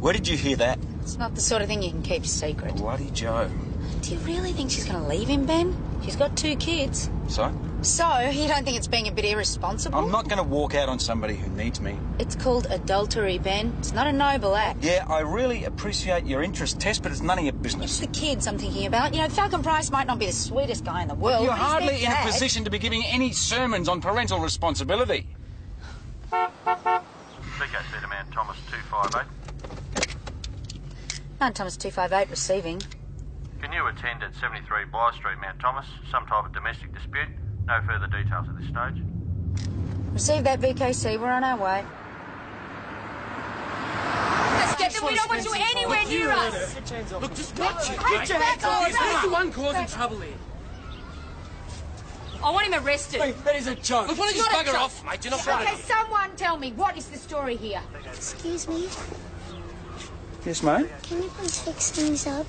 Where did you hear that? It's not the sort of thing you can keep secret. Bloody Joe. Do you really think she's going to leave him, Ben? She's got 2 kids. So? So, you don't think it's being a bit irresponsible? I'm not going to walk out on somebody who needs me. It's called adultery, Ben. It's not a noble act. Yeah, I really appreciate your interest, Tess, but it's none of your business. It's the kids I'm thinking about. You know, Falcon Price might not be the sweetest guy in the world. You're but he's hardly their in a dad. position to be giving any sermons on parental responsibility. VK Peter Man Thomas 258. Man Thomas 258 receiving. Can you attend at 73 Blythe Street, Mount Thomas? Some type of domestic dispute. No further details at this stage. Receive that, VKC. We're on our way. Let's get them. We don't want you anywhere near us. Look, just watch it. Get your hands off. He's the one causing trouble here. I want him arrested. Wait, that is a joke. Look, why don't you bugger off, mate? You're not right. Okay, someone tell me, what is the story here? Excuse me, Yes, mate? can you please fix things up?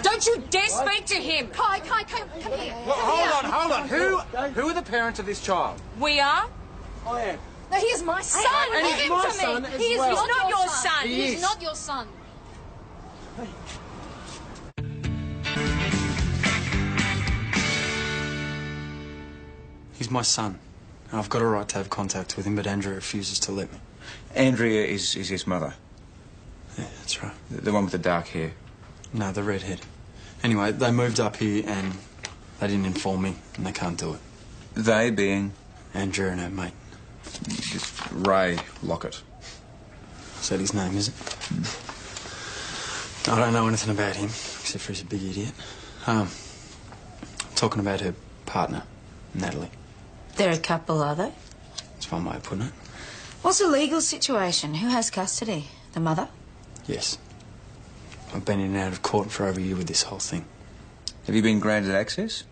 Don't you dare speak to him. Kai, come here. Well, hold on. Who are the parents of this child? We are. I am. No, he is my son. And Give he's him my to son me. as He is well. not Not your your son. son. He He is. is not your son. He's my son. I've got a right to have contact with him, but Andrea refuses to let me. Andrea is his mother. Yeah, that's right. The one with the dark hair. No, the redhead. Anyway, they moved up here and they didn't inform me, and they can't do it. They being Andrea and her mate. Ray Lockett. Is that his name, is it? I don't know anything about him, except for he's a big idiot. Talking about her partner, Natalie. They're a couple, are they? That's one way of putting it. What's the legal situation? Who has custody? The mother? Yes. I've been in and out of court for over a year with this whole thing. Have you been granted access?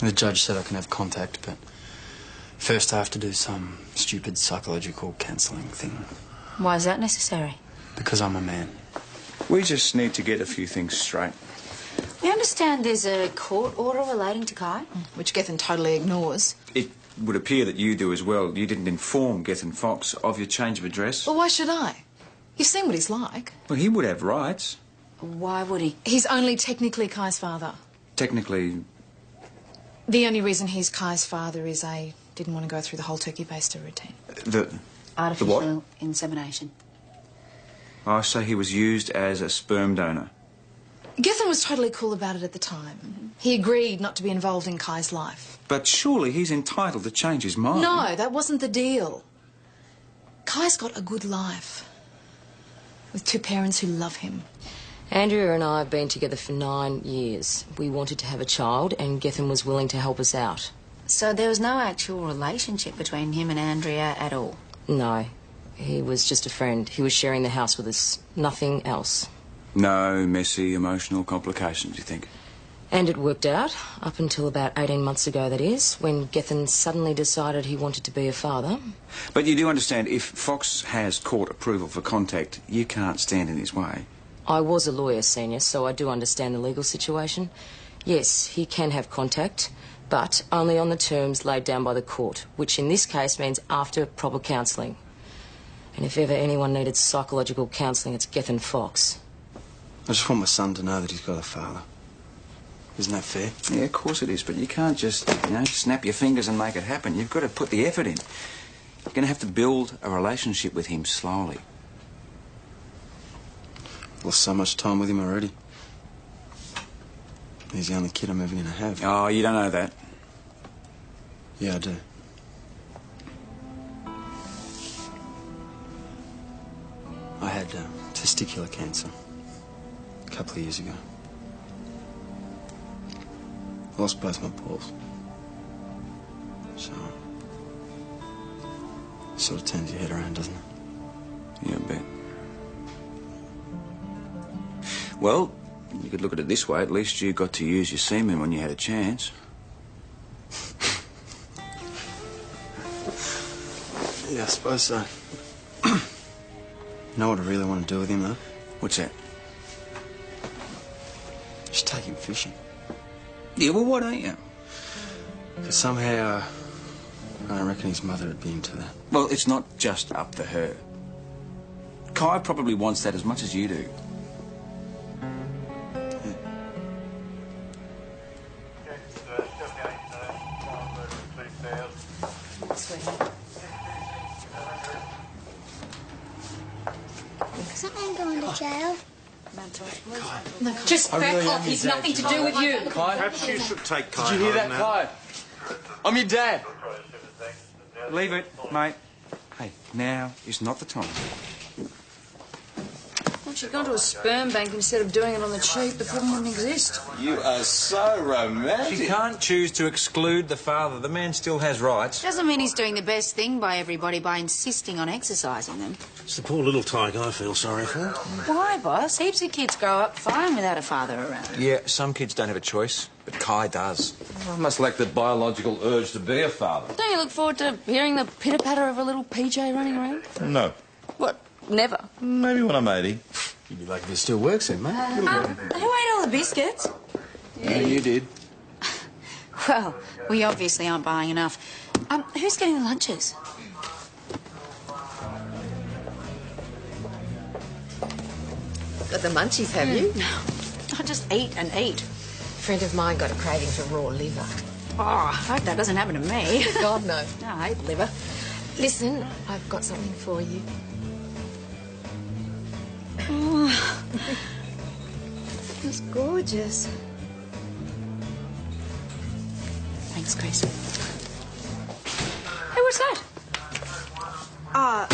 The judge said I can have contact, but first I have to do some stupid psychological counselling thing. Why is that necessary? Because I'm a man. We just need to get a few things straight. We understand there's a court order relating to Kai. Which Gethin totally ignores. It would appear that you do as well. You didn't inform Gethin Fox of your change of address. Well, why should I? You've seen what he's like. Well, he would have rights. Why would he? He's only technically Kai's father. Technically, The only reason he's Kai's father is I didn't want to go through the whole turkey baster routine. the Artificial insemination. I say he was used as a sperm donor. Gethin was totally cool about it at the time. He agreed not to be involved in Kai's life. But surely he's entitled to change his mind. No, that wasn't the deal. Kai's got a good life. With 2 parents who love him. Andrea and I have been together for 9 years. We wanted to have a child, and Gethin was willing to help us out. So there was no actual relationship between him and Andrea at all? No, he was just a friend. He was sharing the house with us. Nothing else. No messy emotional complications, you think? And it worked out, up until about 18 months ago, that is, when Gethin suddenly decided he wanted to be a father. But you do understand, if Fox has court approval for contact, you can't stand in his way. I was a lawyer, Senior, so I do understand the legal situation. Yes, he can have contact, but only on the terms laid down by the court, which in this case means after proper counselling. And if ever anyone needed psychological counselling, it's Gethin Fox. I just want my son to know that he's got a father. Isn't that fair? Yeah, of course it is, but you can't just, snap your fingers and make it happen. You've got to put the effort in. You're going to have to build a relationship with him slowly. Lost so much time with him already. He's the only kid I'm ever going to have. Oh, you don't know that. Yeah, I do. I had testicular cancer a couple of years ago. I lost both my balls. So, it sort of turns your head around, doesn't it? Yeah, I bet. Well, you could look at it this way. At least you got to use your semen when you had a chance. Yeah, I suppose so. You know what I really want to do with him, though? What's that? Just take him fishing. Yeah, well, why don't you? Because somehow, I reckon his mother would be into that. Well, it's not just up to her. Kai probably wants that as much as you do. Is that man going to jail? Just back off. He's nothing to do with you. Perhaps you should take Kai. Did you hear that, home now. Kai? I'm your dad. Leave it, mate. Hey, now is not the time. Once you've gone to a sperm bank instead of doing it on the cheap, the problem wouldn't exist. You are so romantic. She can't choose to exclude the father. The man still has rights. Doesn't mean he's doing the best thing by everybody by insisting on exercising them. It's the poor little tyke I feel sorry for. Why, boss? Heaps of kids grow up fine without a father around. Yeah, some kids don't have a choice, but Kai does. I must lack the biological urge to be a father. Don't you look forward to hearing the pitter-patter of a little PJ running around? No. What? Never? Maybe when I'm 80. You'd be lucky if it still works then, mate. Who ate all the biscuits? Yeah, you did. Well, we obviously aren't buying enough. Who's getting the lunches? Got the munchies, have you? No. I just eat and eat. A friend of mine got a craving for raw liver. Oh, I hope that doesn't happen to me. God, no. No, I hate liver. Listen, I've got something for you. Oh, that's gorgeous. Thanks, Chris. Hey, what's that? Oh,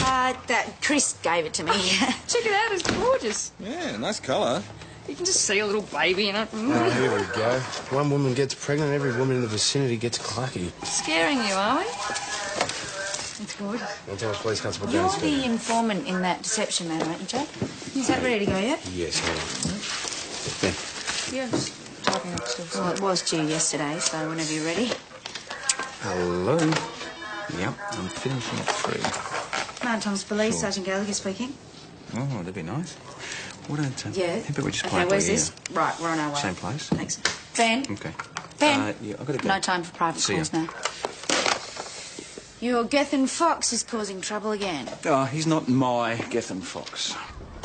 that Chris gave it to me. Check it out, it's gorgeous. Yeah, nice colour. You can just see a little baby in it. Oh, here we go. One woman gets pregnant, every woman in the vicinity gets clucky. Scaring you, are we? It's gorgeous. Anton's Police Constable You're Jones. the informant in that deception matter, aren't you, Jack? Is that ready to go yet? Yes, hold on. Yeah, just typing up stuff. Well, it was due yesterday, so whenever you're ready. Hello. Yep, I'm finishing at 3. Mount Thomas Police, Sure. Sergeant Gallagher speaking. Oh, that'd be nice. Why don't Yeah. how about we just play Okay, it where's by this? Right, we're on our way. Same place. Thanks. Ben? Okay. Ben? Yeah, I've got to go. No time for private See calls ya. now. Your Gethin Fox is causing trouble again. Oh, he's not my Gethin Fox.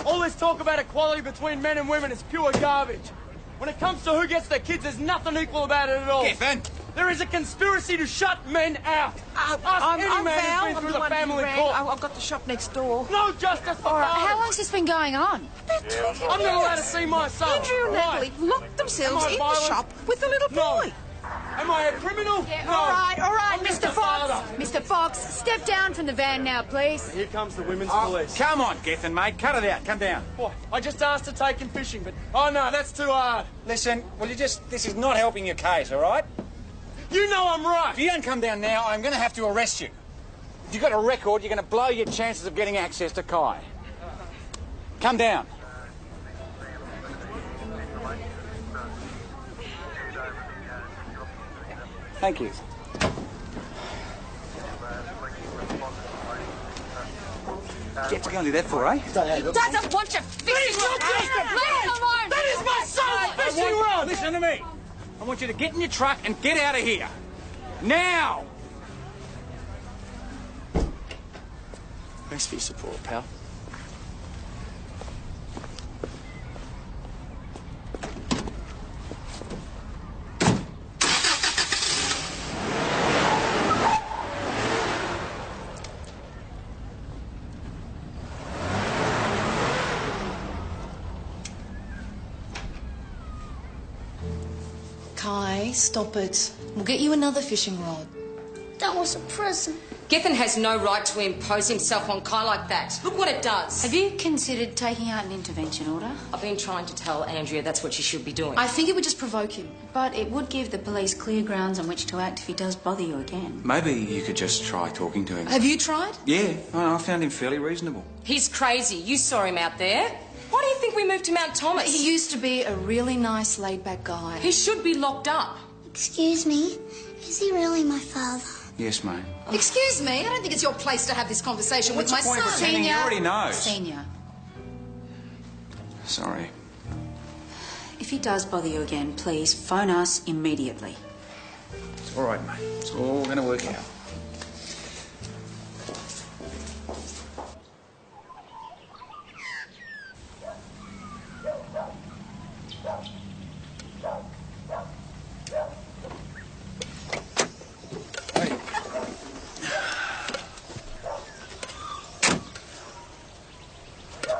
All this talk about equality between men and women is pure garbage. When it comes to who gets their kids, there's nothing equal about it at all. Gethin! There is a conspiracy to shut men out. Ask any man who's been through the family court. I've got the shop next door. No justice for All right, fathers. how long's this been going on? I'm not allowed to see my son. Andrew and Why? Natalie locked themselves Am I in the violent? shop with the little No. boy. Am I a criminal? No. All right, I'm just a Mr. Fox. father. Mr. Fox, step down from the van now, please. Here comes the women's police. Come on, Gethin, mate. Cut it out. Come down. What? I just asked to take him fishing, but... Oh, no, that's too hard. Listen, will you just... This is not helping your case, all right? You know I'm right. If you don't come down now, I'm going to have to arrest you. If you've got a record, you're going to blow your chances of getting access to Kai. Come down. Thank you. Jeff, what are you going to do that for, eh? Doesn't want you fishing. Leave him alone. That is my son's fishing rod. Listen to me. I want you to get in your truck and get out of here. Now! Thanks for your support, pal. Kai, stop it. We'll get you another fishing rod. That was a present. Gethin has no right to impose himself on Kai like that. Look what it does. Have you considered taking out an intervention order? I've been trying to tell Andrea that's what she should be doing. I think it would just provoke him. But it would give the police clear grounds on which to act if he does bother you again. Maybe you could just try talking to him. Have you tried? Yeah, I found him fairly reasonable. He's crazy. You saw him out there. Why do you think we moved to Mount Thomas? He used to be a really nice, laid-back guy. He should be locked up. Excuse me, is he really my father? Yes, mate. Excuse me, I don't think it's your place to have this conversation with my the point of son. pretending? He already knows. Senior, Sorry. if he does bother you again, please phone us immediately. All right, mate. It's all going to work out.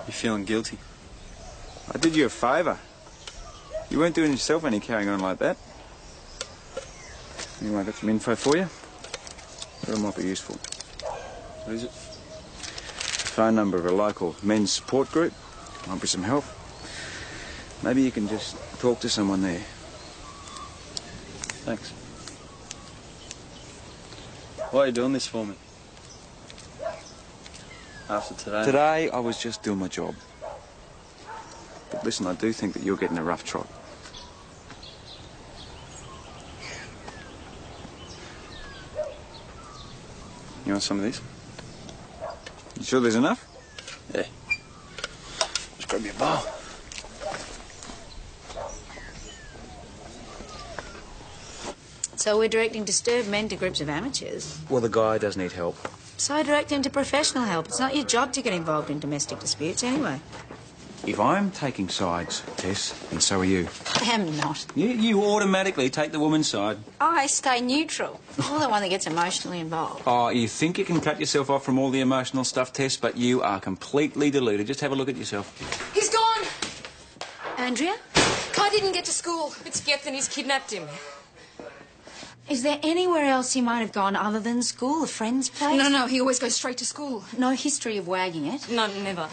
You feeling guilty? I did you a favour. You weren't doing yourself any carrying on like that. Anyway, I got some info for you. Thought it might be useful. What is it? Phone number of a local men's support group. Might be some help. Maybe you can just talk to someone there. Thanks. Why are you doing this for me? After today? Today, I was just doing my job. But listen, I do think that you're getting a rough trot. You want some of these? You sure there's enough? Yeah. Just grab me a bowl. So we're directing disturbed men to groups of amateurs. Well, the guy does need help. So direct him to professional help. It's not your job to get involved in domestic disputes anyway. If I'm taking sides, Tess, and so are you. I am not. You automatically take the woman's side. I stay neutral. I'm the one that gets emotionally involved. Oh, you think you can cut yourself off from all the emotional stuff, Tess, but you are completely deluded. Just have a look at yourself. He's gone! Andrea? Kai didn't get to school. It's Geth and he's kidnapped him. Is there anywhere else he might have gone other than school, a friend's place? No, he always goes straight to school. No history of wagging it? No, never.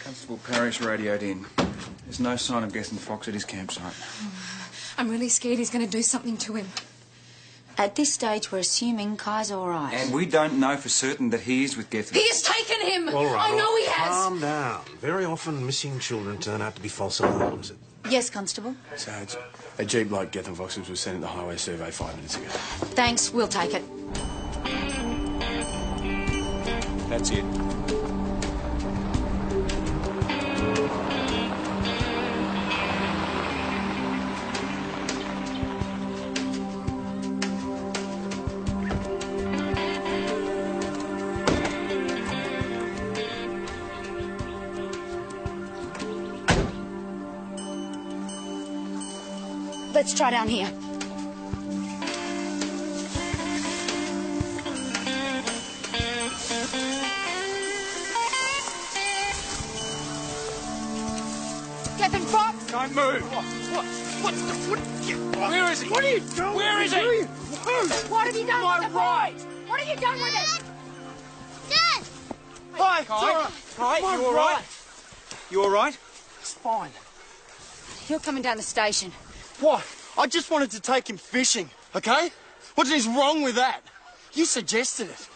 Constable Parrish radioed in. There's no sign of Geth and Fox at his campsite. I'm really scared he's going to do something to him. At this stage, we're assuming Kai's all right. And we don't know for certain that he is with Geth. He has taken him! All right. I know he has! Calm down. Very often missing children turn out to be false alarms. Yes, Constable. Sarge, a jeep like Geth and Fox's was sent at the highway survey 5 minutes ago. Thanks, we'll take it. That's it. Let's try down here. Geth and Fox! Don't move. Where is he? What are you doing? Where is he? What have you done My with the right. boy? What have you done with it? Dad! Hi, Kai, you all right? You all right? It's fine. You're coming down the station. What? I just wanted to take him fishing, okay? What is wrong with that? You suggested it.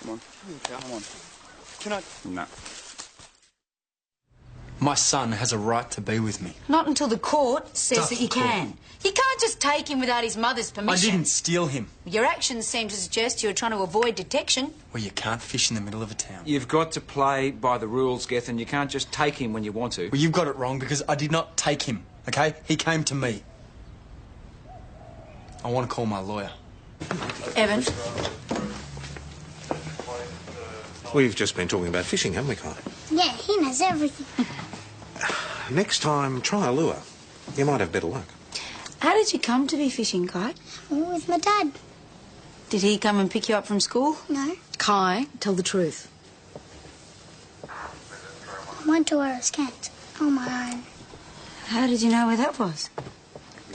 Come on. Come on. Can I... No. My son has a right to be with me. Not until the court says Stuff that you court. can. You can't just take him without his mother's permission. I didn't steal him. Your actions seem to suggest you're trying to avoid detection. Well, you can't fish in the middle of a town. You've got to play by the rules, Geth, and you can't just take him when you want to. Well, you've got it wrong because I did not take him, okay? He came to me. I want to call my lawyer. Evan? We've just been talking about fishing, haven't we, Kai? Yeah, he knows everything. Next time, try a lure. You might have better luck. How did you come to be fishing, Kai? With my dad. Did he come and pick you up from school? No. Kai, tell the truth. I went to where I was camped on my own. How did you know where that was?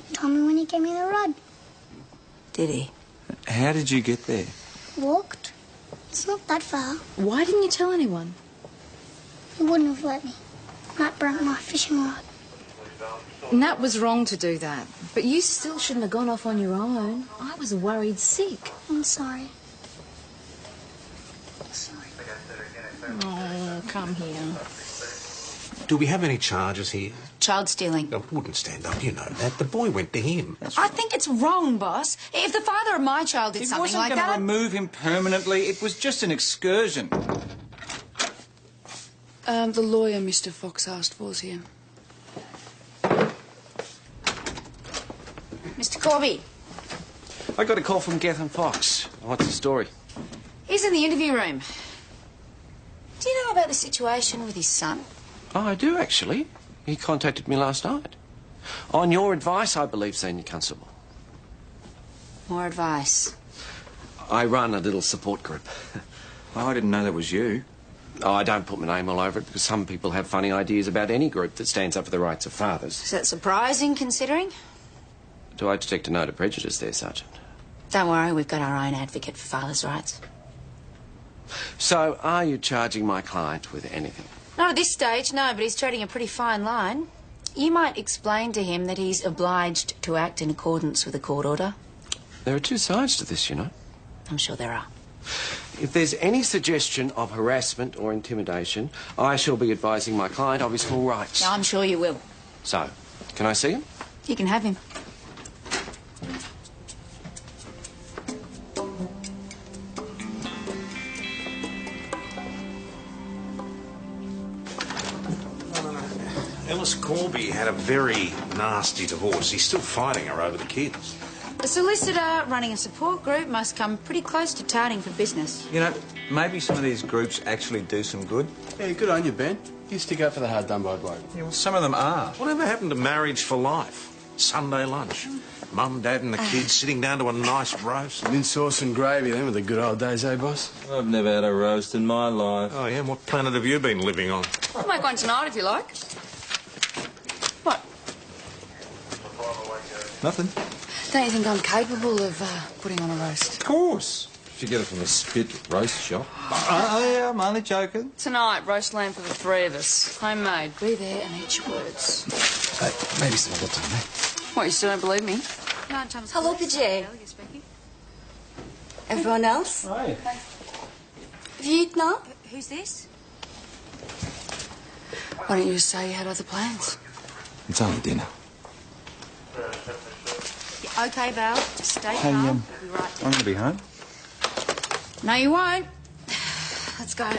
He told me when he gave me the rod. Did he? How did you get there? Walked. It's not that far. Why didn't you tell anyone? He wouldn't have let me. Might break my fishing rod. Nat was wrong to do that, but you still shouldn't have gone off on your own. I was worried sick. I'm sorry. Oh, come here. Do we have any charges here? Child stealing. I wouldn't stand up, you know that. The boy went to him. I think it's wrong, boss. If the father of my child did It something wasn't like going to that... remove him permanently. It was just an excursion. The lawyer Mr. Fox asked for's here. Mr. Corby, I got a call from Gethin Fox. What's the story? he's in the interview room. Do you know about the situation with his son? Oh, I do, actually. He contacted me last night. On your advice, I believe, Senior Constable. More advice. I run a little support group. Oh, I didn't know that was you. Oh, I don't put my name all over it because some people have funny ideas about any group that stands up for the rights of fathers. Is that surprising, considering? Do I detect a note of prejudice there, Sergeant? Don't worry, we've got our own advocate for fathers' rights. So, are you charging my client with anything? Not at this stage, no, but he's treading a pretty fine line. You might explain to him that he's obliged to act in accordance with a court order. There are two sides to this, you know. I'm sure there are. If there's any suggestion of harassment or intimidation, I shall be advising my client of his full rights. I'm sure you will. So, can I see him? You can have him. Ellis Corby had a very nasty divorce. He's still fighting her over the kids. A solicitor running a support group must come pretty close to touting for business. You know, maybe some of these groups actually do some good. Yeah, good on you, Ben. You stick up for the hard done by bloke. Yeah, well, some of them are. Whatever happened to marriage for life? Sunday lunch. Mum, Dad and the kids sitting down to a nice roast. Mint sauce and gravy, them were the good old days, eh, boss? I've never had a roast in my life. Oh, yeah? What planet have you been living on? I'll make one tonight if you like. What? Nothing. Don't you think I'm capable of putting on a roast? Of course. If you get it from a spit roast shop. Oh, yeah, I'm only joking. Tonight, roast lamb for the three of us. Homemade. Be there and eat your words. Hey, maybe some other time, eh? What, you still don't believe me? Hello, PJ. Everyone else? Hi. Have you eaten now? Who's this? Why don't you just say you had other plans? It's only dinner. Yeah, OK, Val. Just stay calm. We'll be right I'm going to be home. No, you won't. Let's go.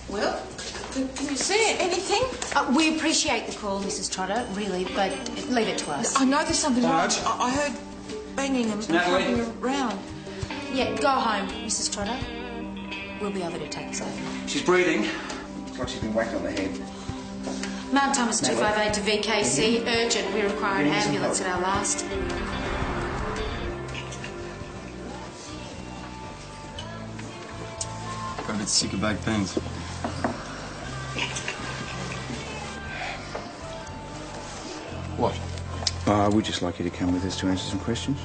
Well, can you see anything? We appreciate the call, Mrs. Trotter, really, but leave it to us. I know there's something wrong. Marge? I heard banging and Natalie? jumping around. Yeah, go home, Mrs. Trotter. We'll be over to take us over. She's breathing. Looks like she's been whacked on the head. Mount Thomas 258 to VKC. Urgent. We require an ambulance at our last. Got a bit sick of baked beans. What? We'd just like you to come with us to answer some questions.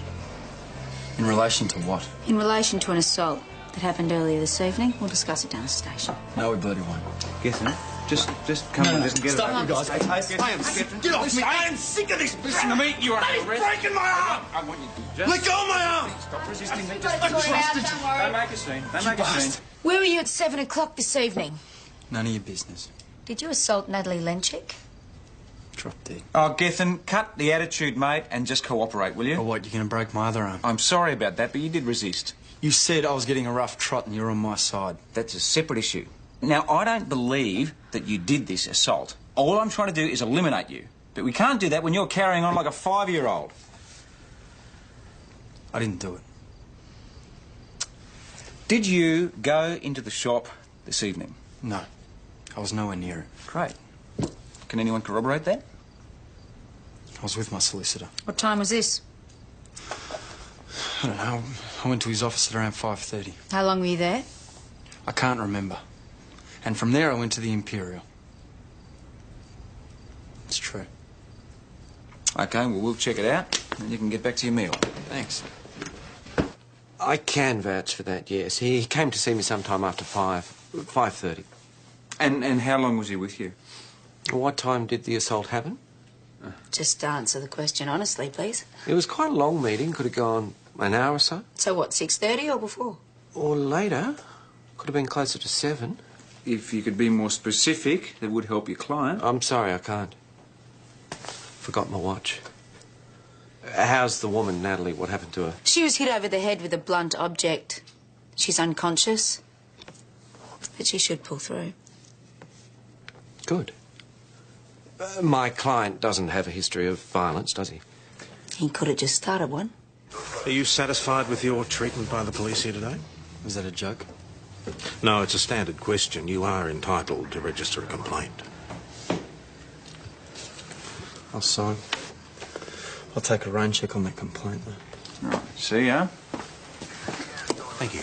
In relation to what? In relation to an assault that happened earlier this evening, we'll discuss it down at the station. No, we bloody won't. Gethin, just come with us and get Stop, it. you guys. I am sick. Get off me! I am sick of this! Listen to me, you are He's breaking my arm! I want you to just... Let go of my arm! Stop resisting me. Don't worry. Don't make a scene. Don't make a scene. Where were you at 7 o'clock this evening? None of your business. Did you assault Natalie Lenchik? Drop dead. Oh, Gethin, cut the attitude, mate, and just cooperate, will you? Or what, you're going to break my other arm? I'm sorry about that, but you did resist. You said I was getting a rough trot and you're on my side. That's a separate issue. Now, I don't believe that you did this assault. All I'm trying to do is eliminate you. But we can't do that when you're carrying on like a 5-year-old. I didn't do it. Did you go into the shop this evening? No. I was nowhere near it. Great. Can anyone corroborate that? I was with my solicitor. What time was this? I don't know. I went to his office at around 5:30. How long were you there? I can't remember. And from there I went to the Imperial. It's true. OK, well, we'll check it out, and you can get back to your meal. Thanks. I can vouch for that, yes. He came to see me sometime after 5:30. And how long was he with you? What time did the assault happen? Just answer the question honestly, please. It was quite a long meeting. Could have gone an hour or so. So what, 6:30 or before? Or later. Could have been closer to 7. If you could be more specific, that would help your client. I'm sorry, I can't. Forgot my watch. How's the woman, Natalie? What happened to her? She was hit over the head with a blunt object. She's unconscious, but she should pull through. Good. My client doesn't have a history of violence, does he? He could have just started one. Are you satisfied with your treatment by the police here today? Was that a joke? No, it's a standard question. You are entitled to register a complaint. I'll sign. I'll take a rain check on that complaint, though. Right. See ya. Thank you.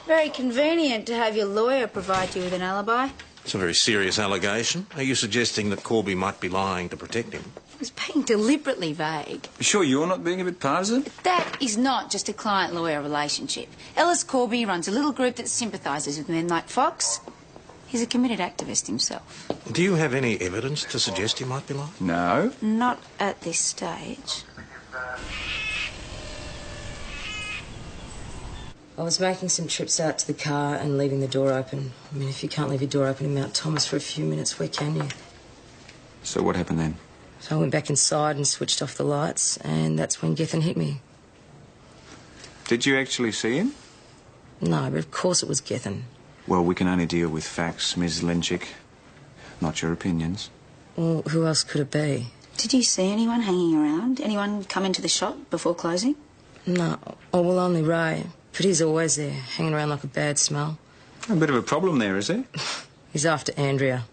Very convenient to have your lawyer provide you with an alibi. It's a very serious allegation. Are you suggesting that Corby might be lying to protect him? He was being deliberately vague. You sure you're not being a bit partisan? That is not just a client-lawyer relationship. Ellis Corby runs a little group that sympathises with men like Fox. He's a committed activist himself. Do you have any evidence to suggest he might be lying? No. Not at this stage. I was making some trips out to the car and leaving the door open. I mean, if you can't leave your door open in Mount Thomas for a few minutes, where can you? So what happened then? So I went back inside and switched off the lights, and that's when Gethin hit me. Did you actually see him? No, but of course it was Gethin. Well, we can only deal with facts, Ms. Lynchick, not your opinions. Well, who else could it be? Did you see anyone hanging around? Anyone come into the shop before closing? No. Oh, well, only Ray. But he's always there, hanging around like a bad smell. A bit of a problem there, is he? He's after Andrea.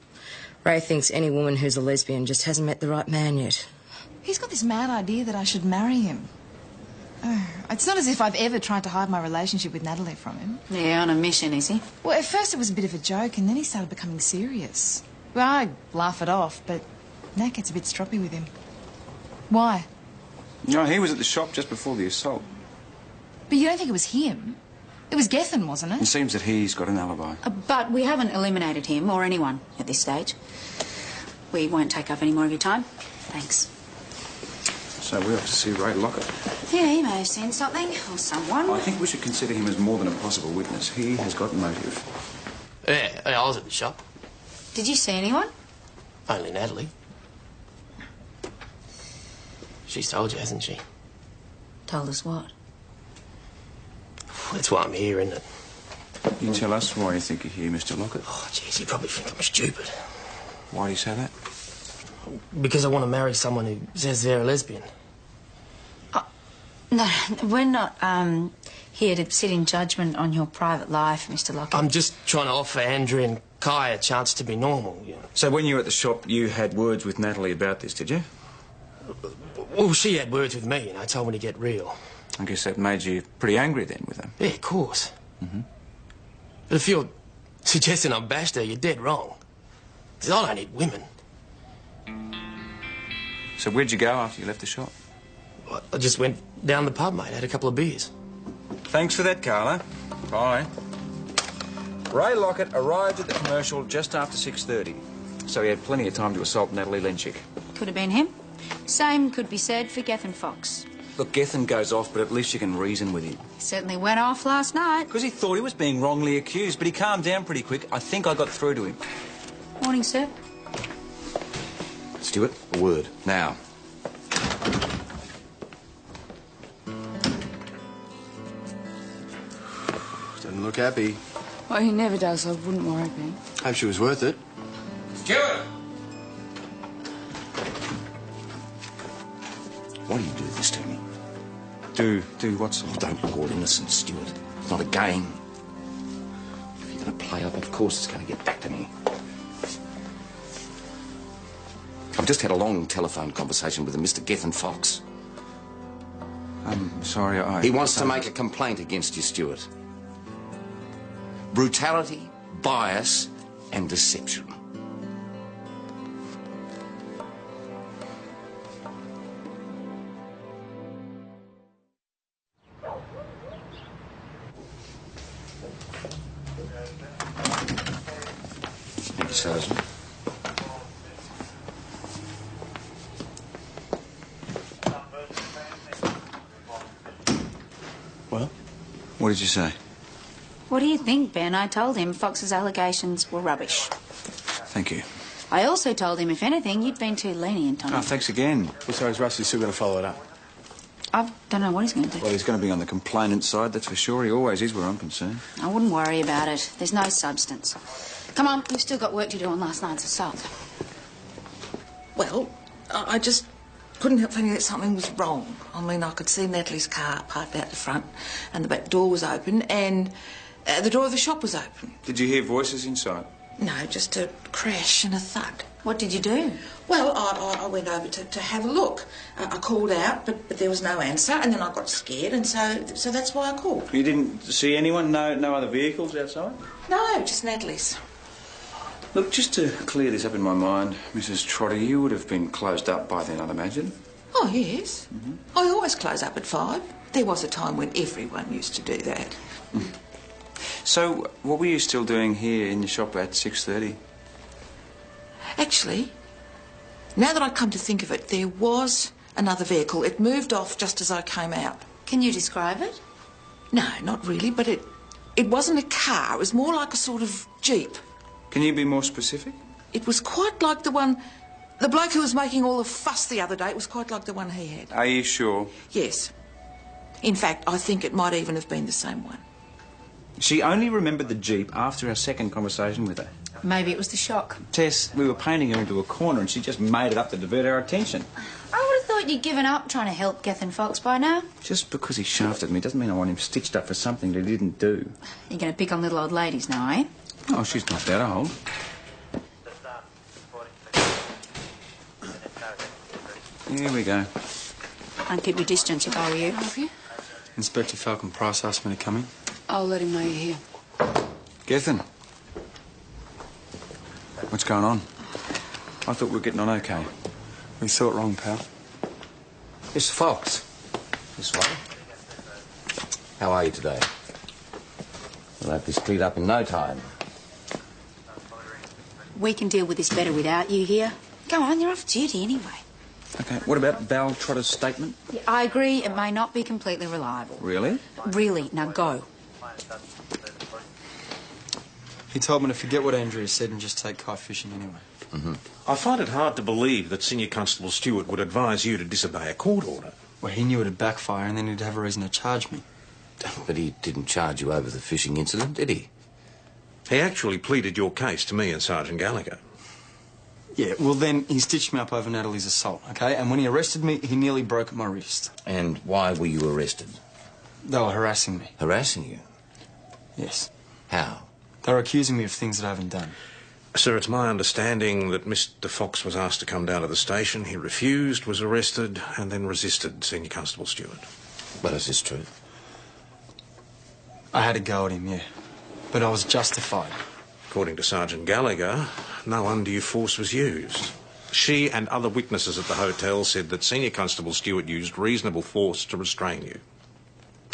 Ray thinks any woman who's a lesbian just hasn't met the right man yet. He's got this mad idea that I should marry him. Oh, it's not as if I've ever tried to hide my relationship with Natalie from him. Yeah, on a mission, is he? Well, at first it was a bit of a joke, and then he started becoming serious. Well, I laugh it off, but Nat gets a bit stroppy with him. Why? No, he was at the shop just before the assault. But you don't think it was him? It was Gethin, wasn't it? It seems that he's got an alibi. But we haven't eliminated him or anyone at this stage. We won't take up any more of your time. Thanks. So we have to see Ray Lockett. Yeah, he may have seen something or someone. I think we should consider him as more than a possible witness. He has got motive. Yeah, I was at the shop. Did you see anyone? Only Natalie. She's told you, hasn't she? Told us what? That's why I'm here, isn't it? You tell us why you think you're here, Mr. Lockett. Oh, jeez, you probably think I'm stupid. Why do you say that? Because I want to marry someone who says they're a lesbian. No, we're not here to sit in judgment on your private life, Mr. Lockett. I'm just trying to offer Andrea and Kai a chance to be normal, you know. So when you were at the shop, you had words with Natalie about this, did you? Well, she had words with me, and I told me to get real. I guess that made you pretty angry then with her. Yeah, of course. Mm-hmm. But if you're suggesting I'm bashed her, you're dead wrong. 'Cause I don't need women. So where'd you go after you left the shop? I just went down the pub, mate. Had a couple of beers. Thanks for that, Carla. Bye. Ray Lockett arrived at the commercial just after 6:30, so he had plenty of time to assault Natalie Lynchick. Could have been him. Same could be said for Gethin Fox. Look, Gethin goes off, but at least you can reason with him. He certainly went off last night. Because he thought he was being wrongly accused, but he calmed down pretty quick. I think I got through to him. Morning, sir. Stuart, a word. Now. Doesn't look happy. Well, he never does, so I wouldn't worry, Ben. Hope she was worth it. Stuart! Why do you do this to me? Do what sort? Oh, don't look all innocent, Stuart. It's not a game. If you're going to play up, of course it's going to get back to me. I've just had a long telephone conversation with a Mr. Gethin Fox. I'm sorry, He wants to make a complaint against you, Stuart. Brutality, bias, and deception. Thank you, Sergeant. Well? What did you say? What do you think, Ben? I told him Fox's allegations were rubbish. Thank you. I also told him, if anything, you'd been too lenient on him. Oh, thanks again. Besides, Rusty's still going to follow it up. I don't know what he's going to do. Well, he's going to be on the complainant side, that's for sure. He always is where I'm concerned. I wouldn't worry about it. There's no substance. Come on, you've still got work to do on last night's assault. Well, I just couldn't help thinking that something was wrong. I mean, I could see Natalie's car parked out the front and the back door was open and the door of the shop was open. Did you hear voices inside? No, just a crash and a thud. What did you do? Well, I went over to have a look. I called out, but there was no answer, and then I got scared, and so that's why I called. You didn't see anyone? No other vehicles outside? No, just Natalie's. Look, just to clear this up in my mind, Mrs. Trotter, you would have been closed up by then, I'd imagine. Oh, yes. I always close up at 5. There was a time when everyone used to do that. So, what were you still doing here in the shop at 6:30? Actually, now that I come to think of it, there was another vehicle. It moved off just as I came out. Can you describe it? No, not really, but it wasn't a car. It was more like a sort of Jeep. Can you be more specific? It was quite like the one... The bloke who was making all the fuss the other day, it was quite like the one he had. Are you sure? Yes. In fact, I think it might even have been the same one. She only remembered the Jeep after our second conversation with her. Maybe it was the shock. Tess, we were painting her into a corner and she just made it up to divert our attention. I would have thought you'd given up trying to help Gethin Fox by now. Just because he shafted me doesn't mean I want him stitched up for something that he didn't do. You're going to pick on little old ladies now, eh? Oh, she's not that old. Here we go. I'd keep your distance if I were you. Okay. Inspector Falcon Price asked me to come in. I'll let him know you're here. Gethin. What's going on? I thought we were getting on okay. We saw it wrong, pal. Mr. Fox. This way. How are you today? We'll have this cleared up in no time. We can deal with this better without you here. Go on, you're off duty anyway. Okay, what about Val Trotter's statement? Yeah, I agree, it may not be completely reliable. Really? Really, now go. He told me to forget what Andrea said and just take kite fishing anyway. I find it hard to believe that Senior Constable Stewart would advise you to disobey a court order. Well, he knew it'd backfire and then he'd have a reason to charge me. But he didn't charge you over the fishing incident, did he? He actually pleaded your case to me and Sergeant Gallagher. Yeah, well then he stitched me up over Natalie's assault, okay? And when he arrested me, he nearly broke my wrist. And why were you arrested? They were harassing me. Harassing you? Yes. How? They were accusing me of things that I haven't done. Sir, it's my understanding that Mr. Fox was asked to come down to the station. He refused, was arrested, and then resisted Senior Constable Stewart. Well, is this true? I had a go at him, yeah. But I was justified. According to Sergeant Gallagher, no undue force was used. She and other witnesses at the hotel said that Senior Constable Stewart used reasonable force to restrain you.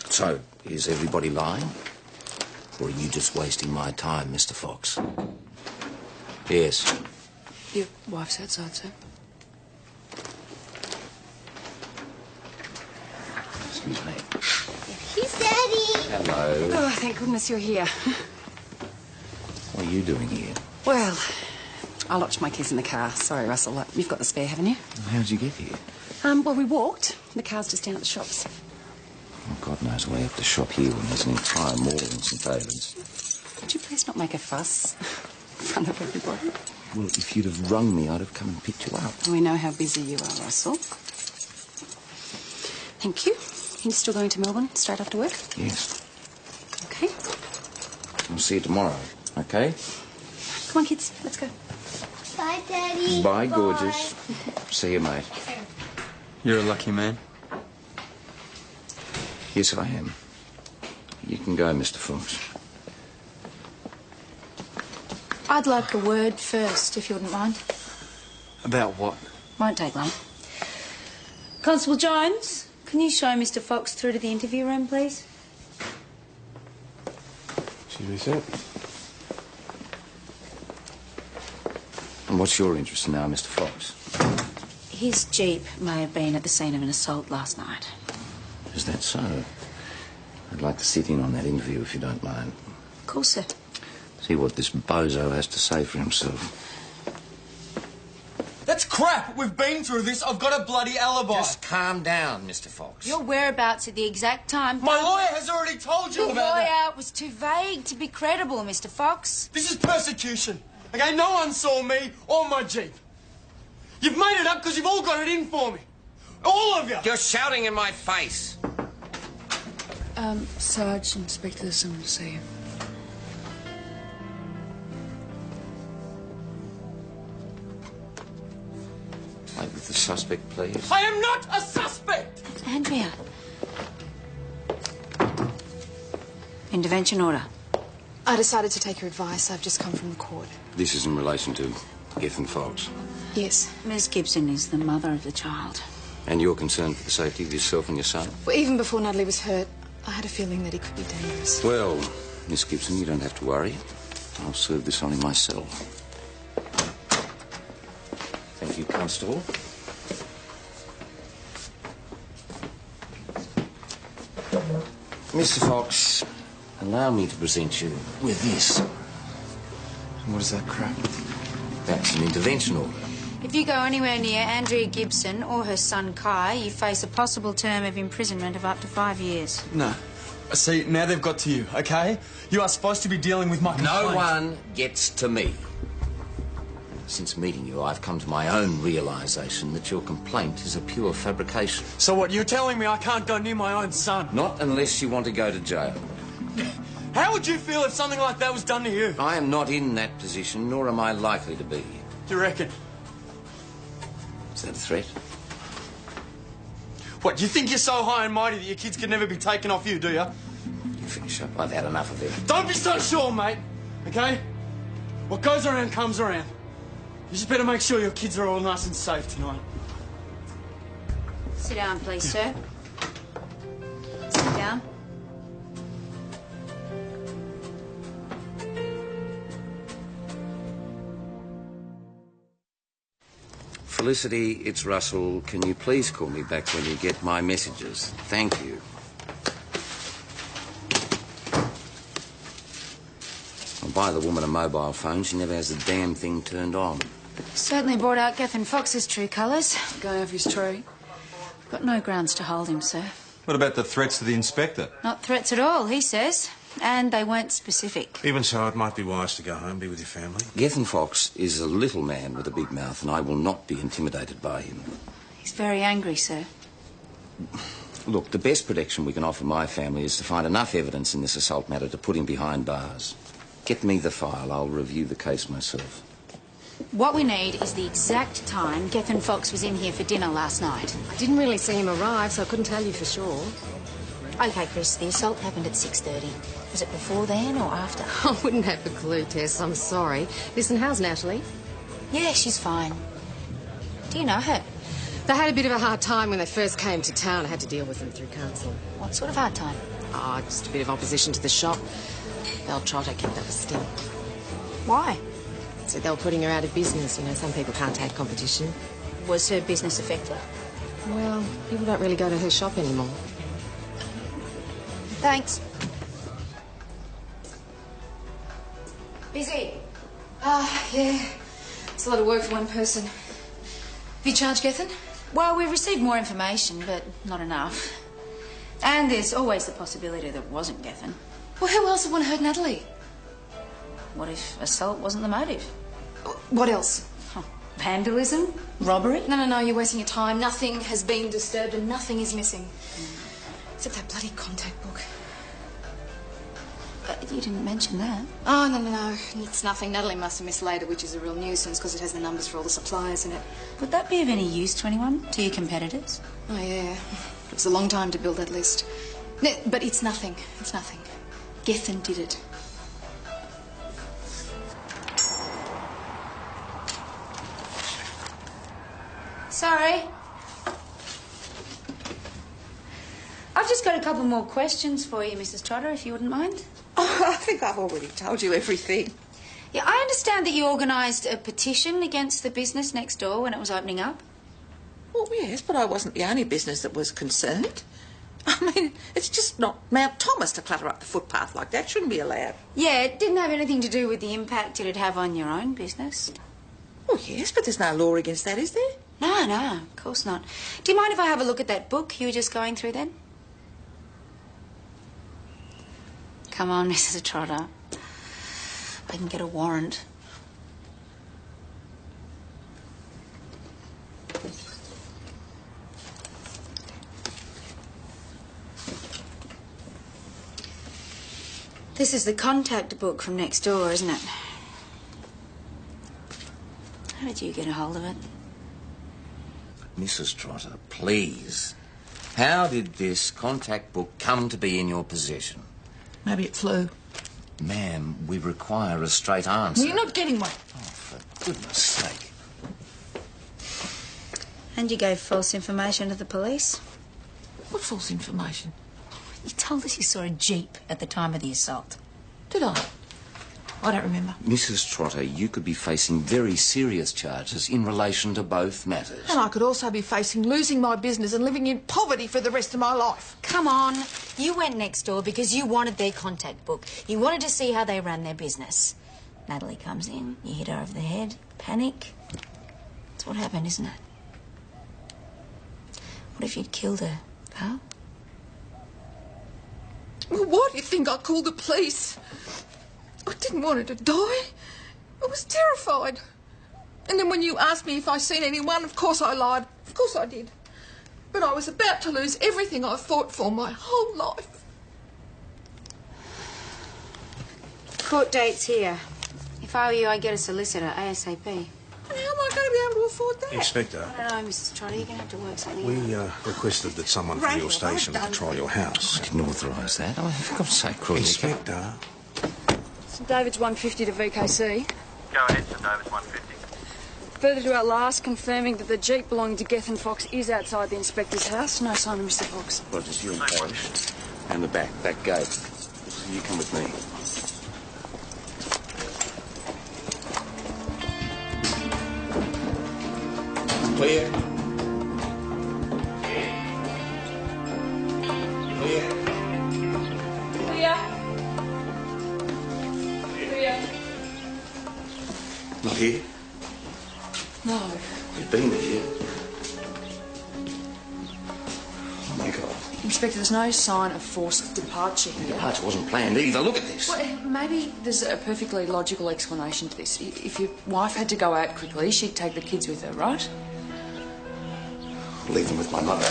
So, is everybody lying? Or are you just wasting my time, Mr. Fox? Yes. Your wife's outside, sir. Excuse me. He's Daddy. Hello. Oh, thank goodness you're here. What are you doing here? Well, I locked my keys in the car. Sorry, Russell. You've got the spare, haven't you? How'd you get here? Well, we walked. The car's just down at the shops. Well, God knows why you have to shop here when there's an entire mall in St David's. Could you please not make a fuss in front of everybody? Well, if you'd have rung me, I'd have come and picked you up. We know how busy you are, Russell. Thank you. You're still going to Melbourne straight after work? Yes. Okay. I'll see you tomorrow, okay? Come on, kids. Let's go. Bye, Daddy. Bye, gorgeous. See you, mate. You're a lucky man. Yes, I am. You can go, Mr. Fox. I'd like a word first, if you wouldn't mind. About what? Won't take long. Constable Jones, can you show Mr. Fox through to the interview room, please? Excuse me, sir. And what's your interest now, Mr. Fox? His Jeep may have been at the scene of an assault last night. Is that so? I'd like to sit in on that interview, if you don't mind. Of course, sir. See what this bozo has to say for himself. That's It's crap. We've been through this. I've got a bloody alibi. Just calm down, Mr. Fox. Your whereabouts at the exact time... My lawyer has already told you about that. Your lawyer was too vague to be credible, Mr. Fox. This is persecution. Okay, no one saw me or my Jeep. You've made it up because you've all got it in for me. All of you. You're shouting in my face. Sarge, Inspector, there's someone to see you. Wait with the suspect, please. I am not a suspect! It's Andrea. Intervention order. I decided to take your advice. I've just come from the court. This is in relation to Gethin Fox. Yes. Miss Gibson is the mother of the child. And you're concerned for the safety of yourself and your son? Well, even before Natalie was hurt, I had a feeling that he could be dangerous. Well, Miss Gibson, you don't have to worry. I'll serve this on him myself. Thank you, Constable. Mr. Fox, allow me to present you with this. What is that crap? That's an intervention order. If you go anywhere near Andrea Gibson or her son Kai, you face a possible term of imprisonment of up to 5 years. No. See, now they've got to you, okay? You are supposed to be dealing with my complaint. No one gets to me. Since meeting you, I've come to my own realisation that your complaint is a pure fabrication. So what, you're telling me I can't go near my own son? Not unless you want to go to jail. How would you feel if something like that was done to you? I am not in that position, nor am I likely to be. Do you reckon? Is that a threat? What, you think you're so high and mighty that your kids could never be taken off you, do you? You finish up. I've had enough of it. Don't be so sure, mate, okay? What goes around comes around. You just better make sure your kids are all nice and safe tonight. Sit down, please, sir. Sit down. Felicity, it's Russell. Can you please call me back when you get my messages? Thank you. I'll buy the woman a mobile phone. She never has the damn thing turned on. Certainly brought out Gethin Fox's true colours. Guy off his tree. Got no grounds to hold him, sir. What about the threats to the inspector? Not threats at all, he says. And they weren't specific. Even so, it might be wise to go home, be with your family. Gethin Fox is a little man with a big mouth, and I will not be intimidated by him. He's very angry, sir. Look, the best protection we can offer my family is to find enough evidence in this assault matter to put him behind bars. Get me the file. I'll review the case myself. What we need is the exact time Gethin Fox was in here for dinner last night. I didn't really see him arrive, so I couldn't tell you for sure. OK, Chris, the assault happened at 6:30. Was it before then or after? I wouldn't have a clue, Tess. I'm sorry. Listen, how's Natalie? Yeah, she's fine. Do you know her? They had a bit of a hard time when they first came to town. I had to deal with them through council. What sort of hard time? Oh, just a bit of opposition to the shop. Belle Trotter kept up a stink. Why? So they were putting her out of business. You know, some people can't take competition. Was her business affected? Well, people don't really go to her shop anymore. Thanks. Busy? Yeah. It's a lot of work for one person. Have you charged Gethin? Well, we've received more information, but not enough. And there's always the possibility that it wasn't Gethin. Well, who else would want to hurt Natalie? What if assault wasn't the motive? What else? Vandalism? Robbery? No, you're wasting your time. Nothing has been disturbed and nothing is missing. Except that bloody contact book. You didn't mention that. Oh, no. It's nothing. Natalie must have mislaid it, which is a real nuisance because it has the numbers for all the suppliers in it. Would that be of any use to anyone? To your competitors? Oh, yeah. It was a long time to build that list. No, but it's nothing. It's nothing. Gethin did it. Sorry. I've just got a couple more questions for you, Mrs. Trotter, if you wouldn't mind. Oh, I think I've already told you everything. Yeah, I understand that you organised a petition against the business next door when it was opening up. Well, yes, but I wasn't the only business that was concerned. I mean, it's just not Mount Thomas to clutter up the footpath like that. Shouldn't be allowed. Yeah, it didn't have anything to do with the impact it'd have on your own business. Oh, yes, but there's no law against that, is there? No, no, of course not. Do you mind if I have a look at that book you were just going through then? Come on, Mrs. Trotter. I can get a warrant. This is the contact book from next door, isn't it? How did you get a hold of it? Mrs. Trotter, please. How did this contact book come to be in your possession? Maybe it flew. Ma'am, we require a straight answer. Well, you're not getting one. Oh, for goodness sake. And you gave false information to the police? What false information? You told us you saw a Jeep at the time of the assault. Did I? I don't remember. Mrs. Trotter, you could be facing very serious charges in relation to both matters. And I could also be facing losing my business and living in poverty for the rest of my life. Come on. You went next door because you wanted their contact book. You wanted to see how they ran their business. Natalie comes in, you hit her over the head, panic. That's what happened, isn't it? What if you'd killed her, pal? Well, why do you think I called the police? I didn't want her to die. I was terrified. And then when you asked me if I seen anyone, of course I lied. Of course I did. But I was about to lose everything I've fought for my whole life. Court date's here. If I were you, I'd get a solicitor ASAP. And how am I going to be able to afford that? Inspector, I don't know, Mrs. Trotter. You're going to have to work something we out. requested that someone from your station patrol your house. I didn't authorise that. Oh, for God's sake, Croydon. Inspector. St David's 150 to VKC. Go ahead, St David's 150. Further to our last, confirming that the Jeep belonging to Gethin Fox is outside the inspector's house. No sign of Mr. Fox. Rogers, you and Parish. And the back gate. You come with me. Clear. Clear. Clear. Clear. Not here? No. You've been here. Oh, my God. Inspector, there's no sign of forced departure The here. departure wasn't planned either. Look at this. Well, maybe there's a perfectly logical explanation to this. If your wife had to go out quickly, she'd take the kids with her, right? Leave them with my mother.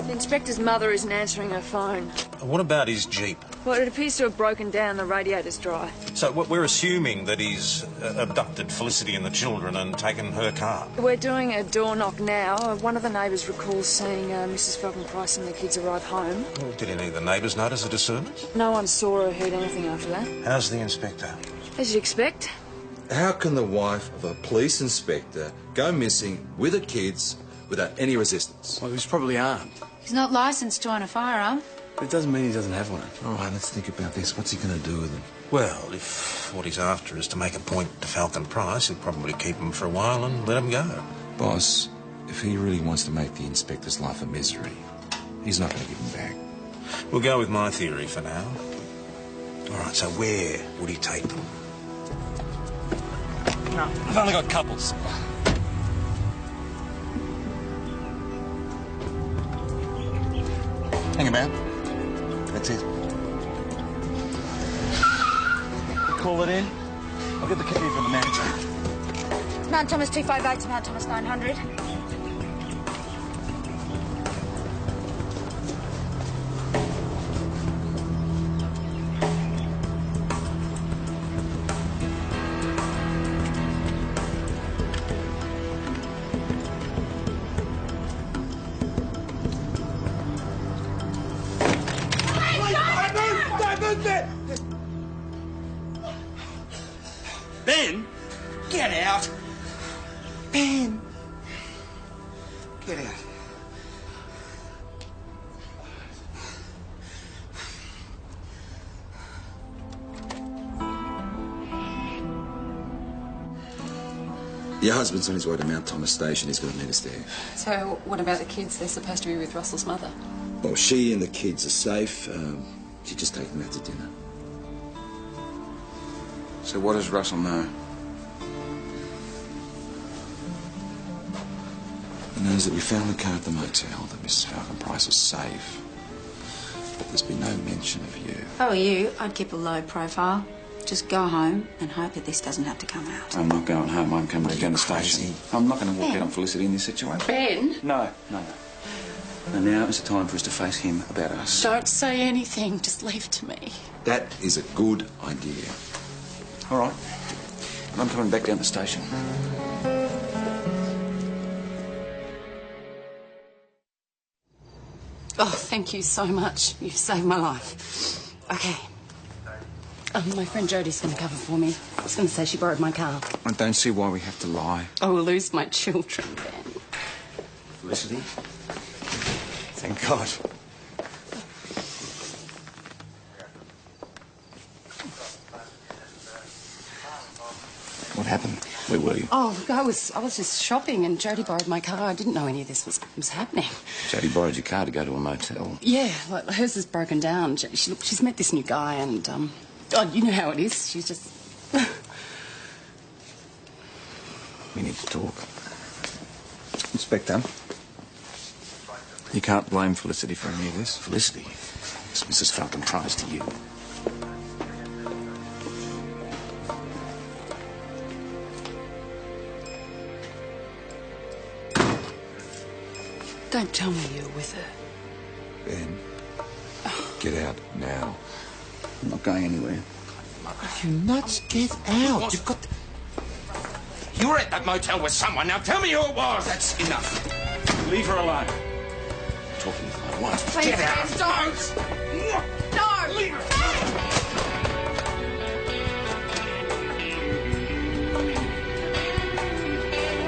The inspector's mother isn't answering her phone. What about his Jeep? Well, it appears to have broken down. The radiator's dry. So we're assuming that he's abducted Felicity and the children and taken her car. We're doing a door knock now. One of the neighbours recalls seeing Mrs. Felton-Price and the kids arrive home. Well, did any of the neighbours notice a disturbance? No one saw or heard anything after that. How's the inspector? As you'd expect. How can the wife of a police inspector go missing with her kids without any resistance? Well, he was probably armed. He's not licensed to own a firearm. But it doesn't mean he doesn't have one. All right, let's think about this. What's he going to do with them? Well, if what he's after is to make a point to Falcon Price, he'll probably keep him for a while and let him go. Boss, if he really wants to make the inspector's life a misery, he's not going to give him back. We'll go with my theory for now. All right, so where would he take them? No, I've only got couples. Hang about. That's it. Call it in. I'll get the key from the manager. Mount Thomas 258 to Mount Thomas 900. Ben, get out. Ben. Get out. Your husband's on his way to Mount Thomas Station. He's going to meet us there. So, what about the kids? They're supposed to be with Russell's mother. Well, she and the kids are safe. She just take them out to dinner. So what does Russell know? knows that we found the car at the motel, that Mrs. Falcon Price is safe. But there's been no mention of you. If I were you, I'd keep a low profile. Just go home and hope that this doesn't have to come out. I'm not going home. I'm coming back down the station. I'm not going to walk Ben. out on Felicity in this situation. Ben? No. And now is the time for us to face him about us. Don't say anything. Just leave it to me. That is a good idea. All right. And I'm coming back down the station. Oh, thank you so much. You've saved my life. Okay. My friend Jodie's going to cover for me. I was going to say she borrowed my car. I don't see why we have to lie. I will lose my children, Ben. Felicity? Thank God. What happened? Where were you? Oh, look, I was just shopping and Jodie borrowed my car. I didn't know any of this was happening. Jodie borrowed your car to go to a motel. Yeah, like hers is broken down. She's met this new guy and, oh, you know how it is. She's just... We need to talk. Inspector, you can't blame Felicity for any of this. Felicity? It's Mrs. Falcon Price to you. Don't tell me you're with her. Ben, get out now. I'm not going anywhere. You nuts, get out. You've got to... You were at that motel with someone. Now tell me who it was. That's enough. Leave her alone. Talking with my wife. Please, Get out. Ben, don't! No! Leave her.